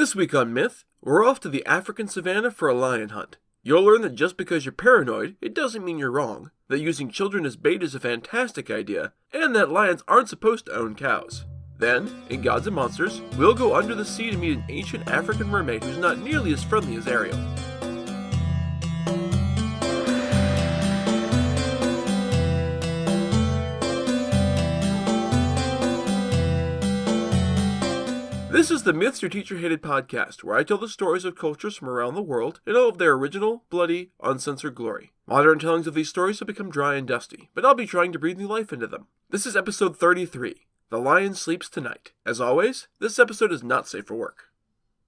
This week on Myth, we're off to the African savannah for a lion hunt. You'll learn that just because you're paranoid, it doesn't mean you're wrong, that using children as bait is a fantastic idea, and that lions aren't supposed to own cows. Then, in Gods and Monsters, we'll go under the sea to meet an ancient African mermaid who's not nearly as friendly as Ariel. This is the Myths Your Teacher Hated podcast, where I tell the stories of cultures from around the world in all of their original, bloody, uncensored glory. Modern tellings of these stories have become dry and dusty, but I'll be trying to breathe new life into them. This is episode 33, The Lion Sleeps Tonight. As always, this episode is not safe for work.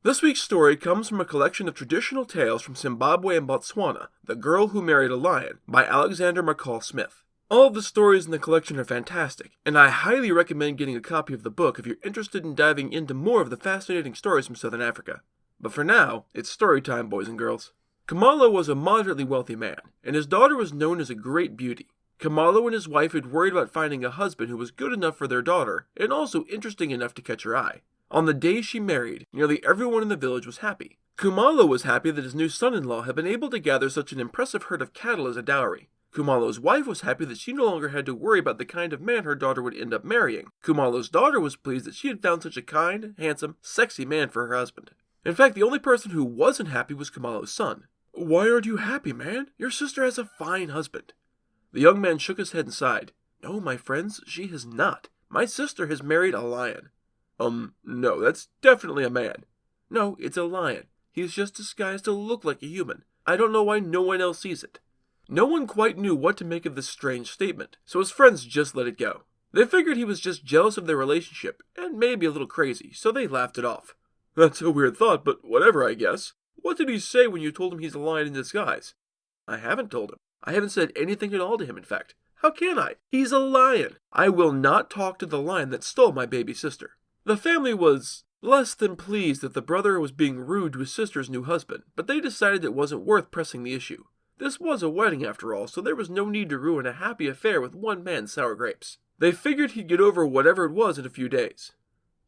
This week's story comes from a collection of traditional tales from Zimbabwe and Botswana, The Girl Who Married a Lion, by Alexander McCall Smith. All of the stories in the collection are fantastic, and I highly recommend getting a copy of the book if you're interested in diving into more of the fascinating stories from Southern Africa. But for now, it's story time, boys and girls. Khumalo was a moderately wealthy man, and his daughter was known as a great beauty. Khumalo and his wife had worried about finding a husband who was good enough for their daughter, and also interesting enough to catch her eye. On the day she married, nearly everyone in the village was happy. Khumalo was happy that his new son-in-law had been able to gather such an impressive herd of cattle as a dowry. Khumalo's wife was happy that she no longer had to worry about the kind of man her daughter would end up marrying. Khumalo's daughter was pleased that she had found such a kind, handsome, sexy man for her husband. In fact, the only person who wasn't happy was Khumalo's son. "Why aren't you happy, man? Your sister has a fine husband." The young man shook his head and sighed. "No, my friends, she has not. My sister has married a lion." No, that's definitely a man." "No, it's a lion. He's just disguised to look like a human. I don't know why no one else sees it." No one quite knew what to make of this strange statement, so his friends just let it go. They figured he was just jealous of their relationship, and maybe a little crazy, so they laughed it off. "That's a weird thought, but whatever, I guess. What did he say when you told him he's a lion in disguise?" "I haven't told him. I haven't said anything at all to him, in fact. How can I? He's a lion. I will not talk to the lion that stole my baby sister." The family was less than pleased that the brother was being rude to his sister's new husband, but they decided it wasn't worth pressing the issue. This was a wedding after all, so there was no need to ruin a happy affair with one man's sour grapes. They figured he'd get over whatever it was in a few days.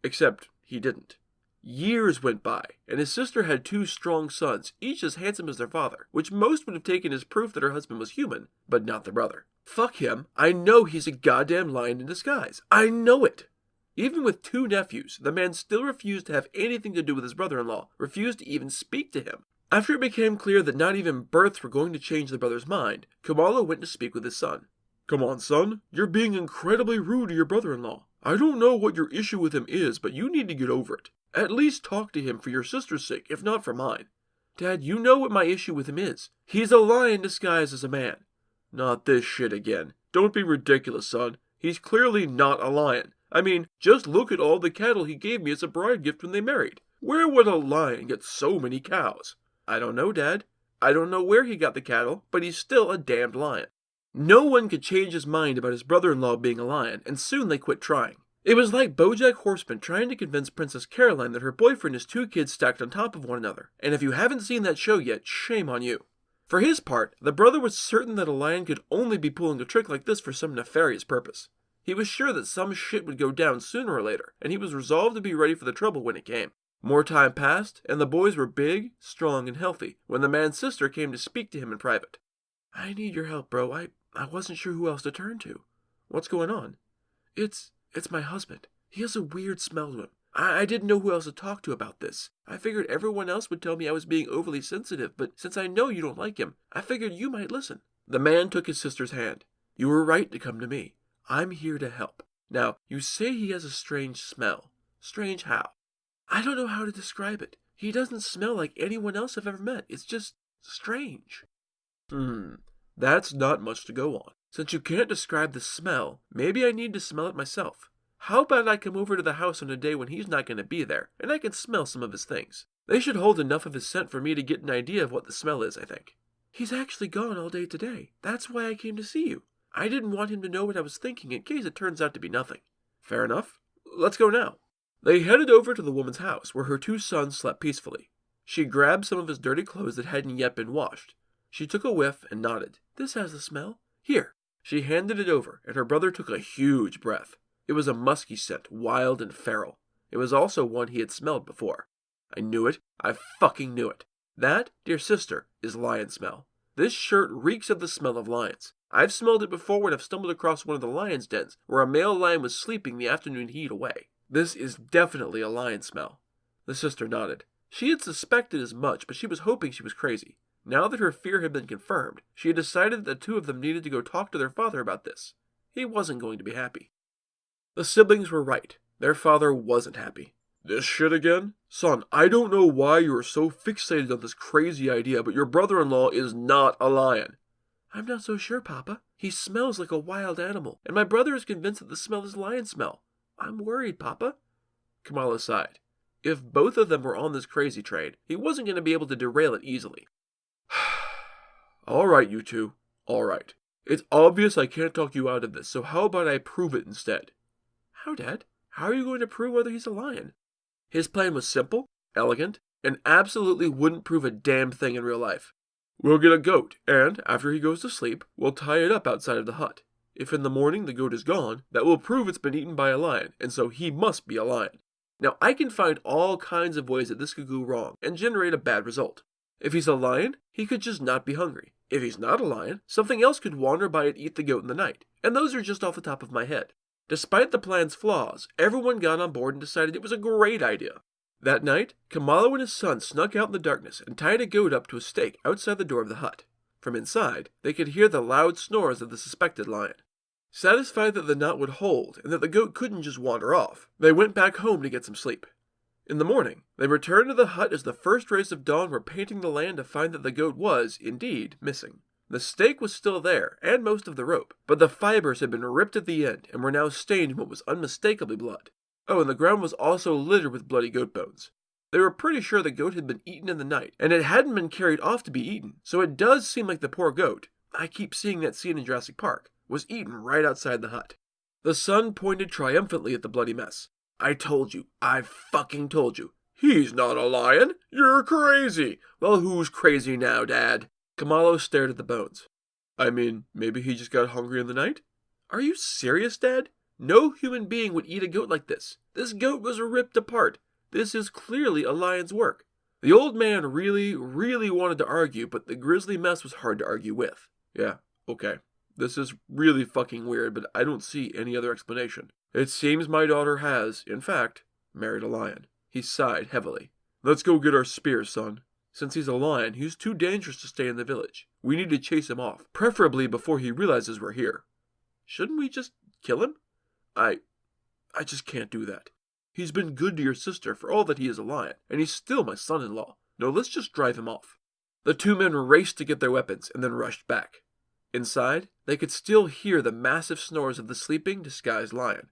Except he didn't. Years went by, and his sister had two strong sons, each as handsome as their father, which most would have taken as proof that her husband was human, but not the brother. Fuck him, I know he's a goddamn lion in disguise. I know it! Even with two nephews, the man still refused to have anything to do with his brother-in-law, refused to even speak to him. After it became clear that not even births were going to change the brother's mind, Khumalo went to speak with his son. "Come on, son. You're being incredibly rude to your brother-in-law. I don't know what your issue with him is, but you need to get over it. At least talk to him for your sister's sake, if not for mine." "Dad, you know what my issue with him is. He's a lion disguised as a man." "Not this shit again. Don't be ridiculous, son. He's clearly not a lion. I mean, just look at all the cattle he gave me as a bride gift when they married. Where would a lion get so many cows?" "I don't know, Dad. I don't know where he got the cattle, but he's still a damned lion." No one could change his mind about his brother-in-law being a lion, and soon they quit trying. It was like BoJack Horseman trying to convince Princess Caroline that her boyfriend is two kids stacked on top of one another, and if you haven't seen that show yet, shame on you. For his part, the brother was certain that a lion could only be pulling a trick like this for some nefarious purpose. He was sure that some shit would go down sooner or later, and he was resolved to be ready for the trouble when it came. More time passed, and the boys were big, strong, and healthy when the man's sister came to speak to him in private. "I need your help, bro. I wasn't sure who else to turn to." "What's going on?" It's my husband. He has a weird smell to him. I didn't know who else to talk to about this. I figured everyone else would tell me I was being overly sensitive, but since I know you don't like him, I figured you might listen." The man took his sister's hand. "You were right to come to me. I'm here to help. Now, you say he has a strange smell. Strange how?" "I don't know how to describe it. He doesn't smell like anyone else I've ever met. It's just strange." That's not much to go on. Since you can't describe the smell, maybe I need to smell it myself. How about I come over to the house on a day when he's not going to be there, and I can smell some of his things? They should hold enough of his scent for me to get an idea of what the smell is, I think. "He's actually gone all day today. That's why I came to see you. I didn't want him to know what I was thinking in case it turns out to be nothing." "Fair enough. Let's go now." They headed over to the woman's house, where her two sons slept peacefully. She grabbed some of his dirty clothes that hadn't yet been washed. She took a whiff and nodded. "This has the smell. Here." She handed it over, and her brother took a huge breath. It was a musky scent, wild and feral. It was also one he had smelled before. I knew it. I fucking knew it. That, dear sister, is lion smell. This shirt reeks of the smell of lions. I've smelled it before when I've stumbled across one of the lion's dens where a male lion was sleeping the afternoon heat away. This is definitely a lion smell. The sister nodded. She had suspected as much, but she was hoping she was crazy. Now that her fear had been confirmed, she had decided that the two of them needed to go talk to their father about this. He wasn't going to be happy. The siblings were right. Their father wasn't happy. This shit again? Son, I don't know why you are so fixated on this crazy idea, but your brother-in-law is not a lion. I'm not so sure, Papa. He smells like a wild animal, and my brother is convinced that the smell is lion smell. I'm worried, Papa. Kamala sighed. If both of them were on this crazy train, he wasn't going to be able to derail it easily. All right, you two. All right. It's obvious I can't talk you out of this, so how about I prove it instead? How, Dad? How are you going to prove whether he's a lion? His plan was simple, elegant, and absolutely wouldn't prove a damn thing in real life. We'll get a goat, and, after he goes to sleep, we'll tie it up outside of the hut. If in the morning the goat is gone, that will prove it's been eaten by a lion, and so he must be a lion. Now, I can find all kinds of ways that this could go wrong and generate a bad result. If he's a lion, he could just not be hungry. If he's not a lion, something else could wander by and eat the goat in the night, and those are just off the top of my head. Despite the plan's flaws, everyone got on board and decided it was a great idea. That night, Kamalo and his son snuck out in the darkness and tied a goat up to a stake outside the door of the hut. From inside, they could hear the loud snores of the suspected lion. Satisfied that the knot would hold and that the goat couldn't just wander off, they went back home to get some sleep. In the morning, they returned to the hut as the first rays of dawn were painting the land to find that the goat was, indeed, missing. The stake was still there, and most of the rope, but the fibers had been ripped at the end and were now stained in what was unmistakably blood. Oh, and the ground was also littered with bloody goat bones. They were pretty sure the goat had been eaten in the night, and it hadn't been carried off to be eaten, so it does seem like the poor goat, I keep seeing that scene in Jurassic Park, was eaten right outside the hut. The son pointed triumphantly at the bloody mess. I told you. I fucking told you. He's not a lion. You're crazy. Well, who's crazy now, Dad? Kamalo stared at the bones. I mean, maybe he just got hungry in the night? Are you serious, Dad? No human being would eat a goat like this. This goat was ripped apart. This is clearly a lion's work. The old man really wanted to argue, but the grisly mess was hard to argue with. Yeah, okay. This is really fucking weird, but I don't see any other explanation. It seems my daughter has, in fact, married a lion. He sighed heavily. Let's go get our spears, son. Since he's a lion, he's too dangerous to stay in the village. We need to chase him off, preferably before he realizes we're here. Shouldn't we just kill him? I just can't do that. He's been good to your sister for all that he is a lion, and he's still my son-in-law. No, let's just drive him off. The two men raced to get their weapons and then rushed back. Inside, they could still hear the massive snores of the sleeping, disguised lion.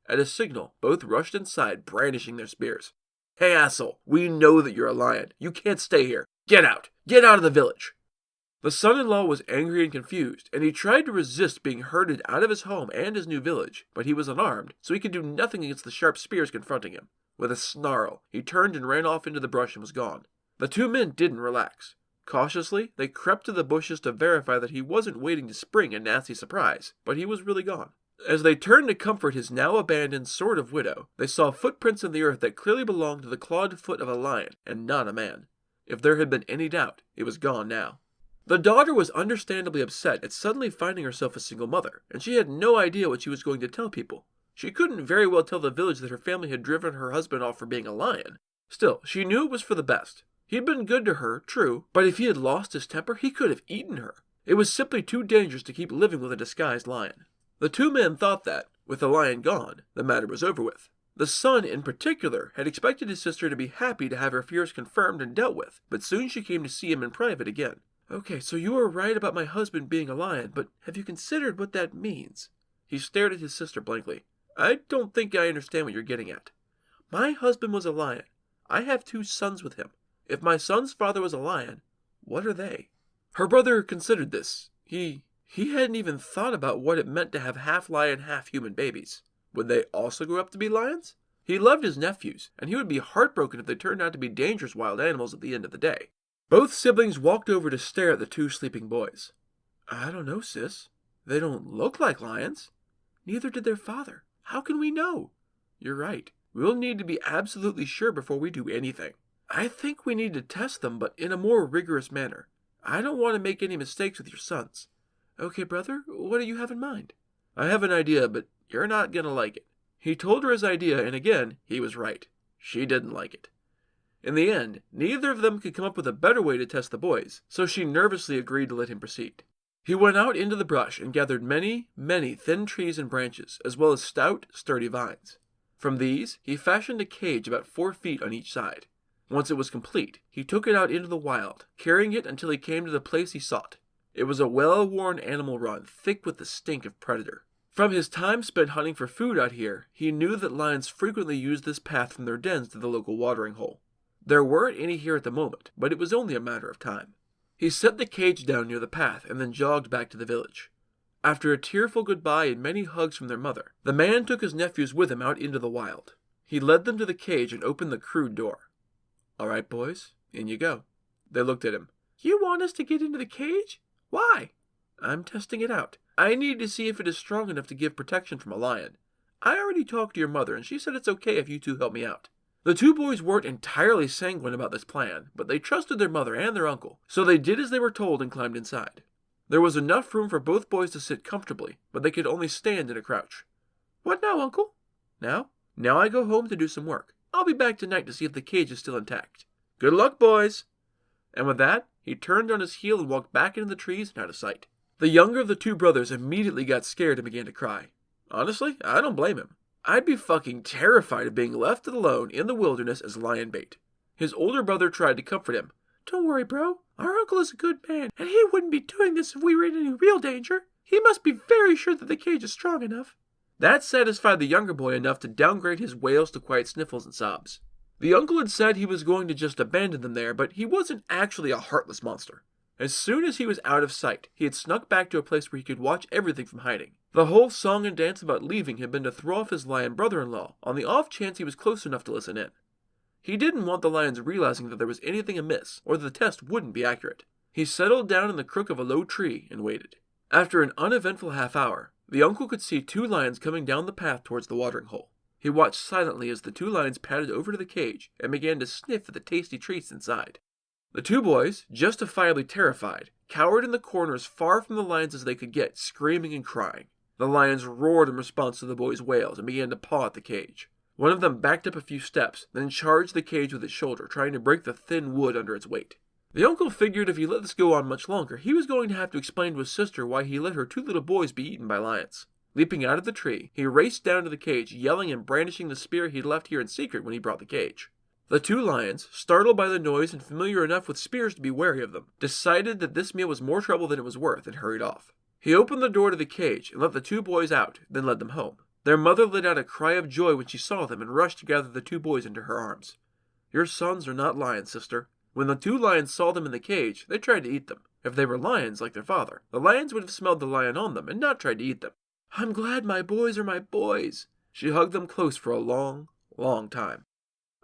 At a signal, both rushed inside, brandishing their spears. Hey, asshole, we know that you're a lion. You can't stay here. Get out! Get out of the village! The son-in-law was angry and confused, and he tried to resist being herded out of his home and his new village, but he was unarmed, so he could do nothing against the sharp spears confronting him. With a snarl, he turned and ran off into the brush and was gone. The two men didn't relax. Cautiously, they crept to the bushes to verify that he wasn't waiting to spring a nasty surprise, but he was really gone. As they turned to comfort his now abandoned sort of widow, they saw footprints in the earth that clearly belonged to the clawed foot of a lion, and not a man. If there had been any doubt, it was gone now. The daughter was understandably upset at suddenly finding herself a single mother, and she had no idea what she was going to tell people. She couldn't very well tell the village that her family had driven her husband off for being a lion. Still, she knew it was for the best. He'd been good to her, true, but if he had lost his temper, he could have eaten her. It was simply too dangerous to keep living with a disguised lion. The two men thought that, with the lion gone, the matter was over with. The son, in particular, had expected his sister to be happy to have her fears confirmed and dealt with, but soon she came to see him in private again. Okay, so you were right about my husband being a lion, but have you considered what that means? He stared at his sister blankly. I don't think I understand what you're getting at. My husband was a lion. I have 2 sons with him. If my son's father was a lion, what are they? Her brother considered this. He hadn't even thought about what it meant to have half lion, half human babies. Would they also grow up to be lions? He loved his nephews, and he would be heartbroken if they turned out to be dangerous wild animals at the end of the day. Both siblings walked over to stare at the 2 sleeping boys. I don't know, sis. They don't look like lions. Neither did their father. How can we know? You're right. We'll need to be absolutely sure before we do anything. I think we need to test them, but in a more rigorous manner. I don't want to make any mistakes with your sons. Okay, brother, what do you have in mind? I have an idea, but you're not gonna like it. He told her his idea, and again, he was right. She didn't like it. In the end, neither of them could come up with a better way to test the boys, so she nervously agreed to let him proceed. He went out into the brush and gathered many, many thin trees and branches, as well as stout, sturdy vines. From these, he fashioned a cage about 4 feet on each side. Once it was complete, he took it out into the wild, carrying it until he came to the place he sought. It was a well-worn animal run, thick with the stink of predator. From his time spent hunting for food out here, he knew that lions frequently used this path from their dens to the local watering hole. There weren't any here at the moment, but it was only a matter of time. He set the cage down near the path and then jogged back to the village. After a tearful goodbye and many hugs from their mother, the man took his nephews with him out into the wild. He led them to the cage and opened the crude door. All right, boys, in you go. They looked at him. You want us to get into the cage? Why? I'm testing it out. I need to see if it is strong enough to give protection from a lion. I already talked to your mother, and she said it's okay if you two help me out. The two boys weren't entirely sanguine about this plan, but they trusted their mother and their uncle, so they did as they were told and climbed inside. There was enough room for both boys to sit comfortably, but they could only stand in a crouch. What now, Uncle? Now? Now I go home to do some work. I'll be back tonight to see if the cage is still intact. Good luck, boys! And with that, he turned on his heel and walked back into the trees and out of sight. The younger of the two brothers immediately got scared and began to cry. Honestly, I don't blame him. I'd be fucking terrified of being left alone in the wilderness as lion bait. His older brother tried to comfort him. Don't worry, bro. Our uncle is a good man, and he wouldn't be doing this if we were in any real danger. He must be very sure that the cage is strong enough. That satisfied the younger boy enough to downgrade his wails to quiet sniffles and sobs. The uncle had said he was going to just abandon them there, but he wasn't actually a heartless monster. As soon as he was out of sight, he had snuck back to a place where he could watch everything from hiding. The whole song and dance about leaving had been to throw off his lion brother-in-law, on the off chance he was close enough to listen in. He didn't want the lions realizing that there was anything amiss, or that the test wouldn't be accurate. He settled down in the crook of a low tree and waited. After an uneventful half hour, the uncle could see 2 lions coming down the path towards the watering hole. He watched silently as the 2 lions padded over to the cage and began to sniff at the tasty treats inside. The 2 boys, justifiably terrified, cowered in the corner as far from the lions as they could get, screaming and crying. The lions roared in response to the boys' wails and began to paw at the cage. One of them backed up a few steps, then charged the cage with its shoulder, trying to break the thin wood under its weight. The uncle figured if he let this go on much longer, he was going to have to explain to his sister why he let her 2 little boys be eaten by lions. Leaping out of the tree, he raced down to the cage, yelling and brandishing the spear he'd left here in secret when he brought the cage. The 2 lions, startled by the noise and familiar enough with spears to be wary of them, decided that this meal was more trouble than it was worth and hurried off. He opened the door to the cage and let the 2 boys out, then led them home. Their mother let out a cry of joy when she saw them and rushed to gather the 2 boys into her arms. Your sons are not lions, sister. When the 2 lions saw them in the cage, they tried to eat them. If they were lions like their father, the lions would have smelled the lion on them and not tried to eat them. I'm glad my boys are my boys. She hugged them close for a long, long time.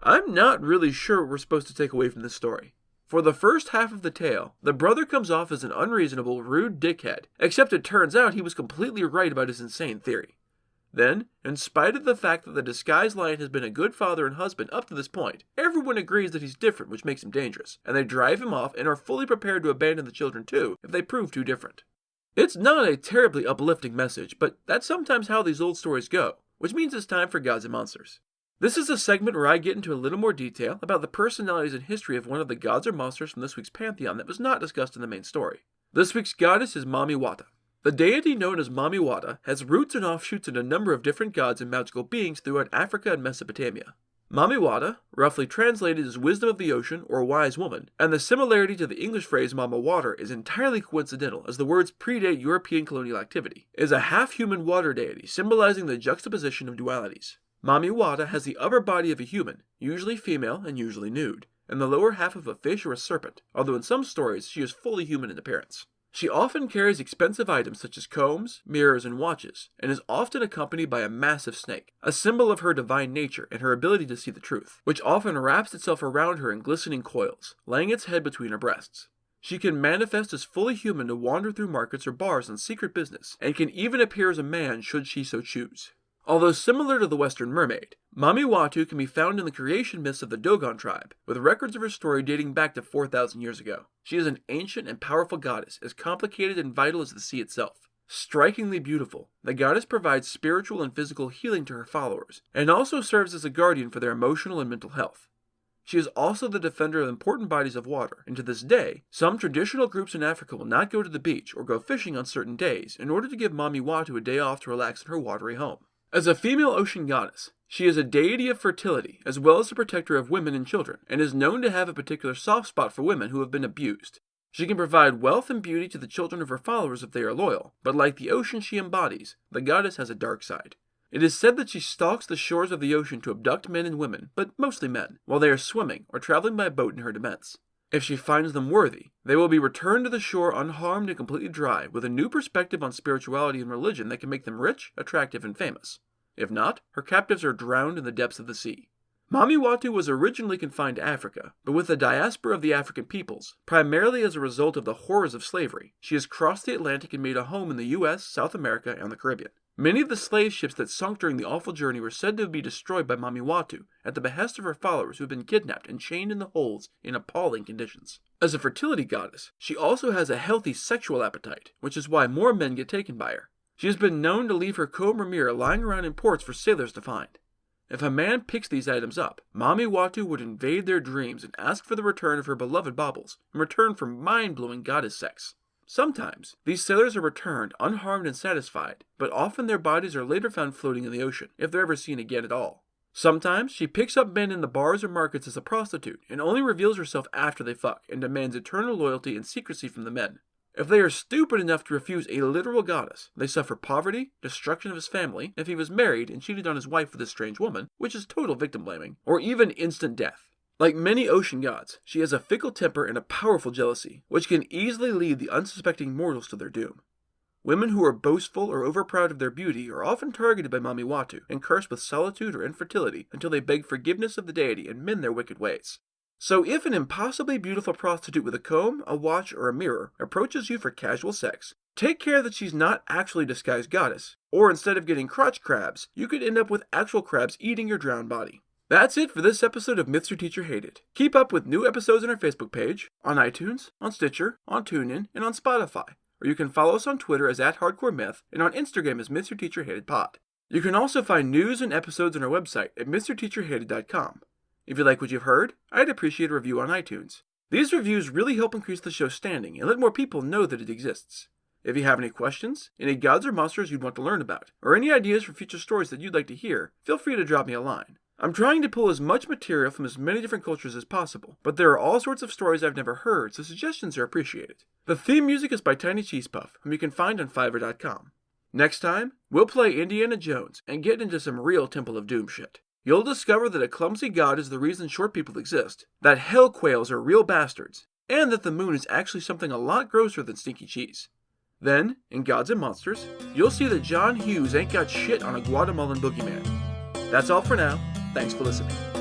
I'm not really sure what we're supposed to take away from this story. For the first half of the tale, the brother comes off as an unreasonable, rude dickhead, except it turns out he was completely right about his insane theory. Then, in spite of the fact that the disguised lion has been a good father and husband up to this point, everyone agrees that he's different, which makes him dangerous, and they drive him off and are fully prepared to abandon the children too if they prove too different. It's not a terribly uplifting message, but that's sometimes how these old stories go, which means it's time for Gods and Monsters. This is a segment where I get into a little more detail about the personalities and history of one of the gods or monsters from this week's pantheon that was not discussed in the main story. This week's goddess is Mami Wata. The deity known as Mami Wata has roots and offshoots in a number of different gods and magical beings throughout Africa and Mesopotamia. Mami Wata, roughly translated as wisdom of the ocean or wise woman, and the similarity to the English phrase mama water is entirely coincidental as the words predate European colonial activity, is a half-human water deity symbolizing the juxtaposition of dualities. Mami Wata has the upper body of a human, usually female and usually nude, and the lower half of a fish or a serpent, although in some stories she is fully human in appearance. She often carries expensive items such as combs, mirrors, and watches, and is often accompanied by a massive snake, a symbol of her divine nature and her ability to see the truth, which often wraps itself around her in glistening coils, laying its head between her breasts. She can manifest as fully human to wander through markets or bars on secret business, and can even appear as a man should she so choose. Although similar to the Western mermaid, Mami Watu can be found in the creation myths of the Dogon tribe, with records of her story dating back to 4,000 years ago. She is an ancient and powerful goddess, as complicated and vital as the sea itself. Strikingly beautiful, the goddess provides spiritual and physical healing to her followers, and also serves as a guardian for their emotional and mental health. She is also the defender of important bodies of water, and to this day, some traditional groups in Africa will not go to the beach or go fishing on certain days in order to give Mami Watu a day off to relax in her watery home. As a female ocean goddess, she is a deity of fertility as well as a protector of women and children, and is known to have a particular soft spot for women who have been abused. She can provide wealth and beauty to the children of her followers if they are loyal, but like the ocean she embodies, the goddess has a dark side. It is said that she stalks the shores of the ocean to abduct men and women, but mostly men, while they are swimming or traveling by boat in her defense. If she finds them worthy, they will be returned to the shore unharmed and completely dry, with a new perspective on spirituality and religion that can make them rich, attractive, and famous. If not, her captives are drowned in the depths of the sea. Mami Watu was originally confined to Africa, but with the diaspora of the African peoples, primarily as a result of the horrors of slavery, she has crossed the Atlantic and made a home in the US, South America, and the Caribbean. Many of the slave ships that sunk during the awful journey were said to be destroyed by Mami Watu at the behest of her followers who had been kidnapped and chained in the holds in appalling conditions. As a fertility goddess, she also has a healthy sexual appetite, which is why more men get taken by her. She has been known to leave her comb or mirror lying around in ports for sailors to find. If a man picks these items up, Mami Watu would invade their dreams and ask for the return of her beloved baubles, in return for mind-blowing goddess sex. Sometimes, these sailors are returned unharmed and satisfied, but often their bodies are later found floating in the ocean, if they're ever seen again at all. Sometimes, she picks up men in the bars or markets as a prostitute, and only reveals herself after they fuck, and demands eternal loyalty and secrecy from the men. If they are stupid enough to refuse a literal goddess, they suffer poverty, destruction of his family, if he was married and cheated on his wife with a strange woman, which is total victim blaming, or even instant death. Like many ocean gods, she has a fickle temper and a powerful jealousy, which can easily lead the unsuspecting mortals to their doom. Women who are boastful or overproud of their beauty are often targeted by Mami Watu and cursed with solitude or infertility until they beg forgiveness of the deity and mend their wicked ways. So if an impossibly beautiful prostitute with a comb, a watch, or a mirror approaches you for casual sex, take care that she's not actually a disguised goddess, or instead of getting crotch crabs, you could end up with actual crabs eating your drowned body. That's it for this episode of Myths Your Teacher Hated. Keep up with new episodes on our Facebook page, on iTunes, on Stitcher, on TuneIn, and on Spotify. Or you can follow us on Twitter as @HardcoreMyth and on Instagram as Myths Your Teacher Hated Pod. You can also find news and episodes on our website at MythsYourTeacherHated.com. If you like what you've heard, I'd appreciate a review on iTunes. These reviews really help increase the show's standing and let more people know that it exists. If you have any questions, any gods or monsters you'd want to learn about, or any ideas for future stories that you'd like to hear, feel free to drop me a line. I'm trying to pull as much material from as many different cultures as possible, but there are all sorts of stories I've never heard, so suggestions are appreciated. The theme music is by Tiny Cheese Puff, whom you can find on Fiverr.com. Next time, we'll play Indiana Jones and get into some real Temple of Doom shit. You'll discover that a clumsy god is the reason short people exist, that hell quails are real bastards, and that the moon is actually something a lot grosser than stinky cheese. Then, in Gods and Monsters, you'll see that John Hughes ain't got shit on a Guatemalan boogeyman. That's all for now. Thanks for listening.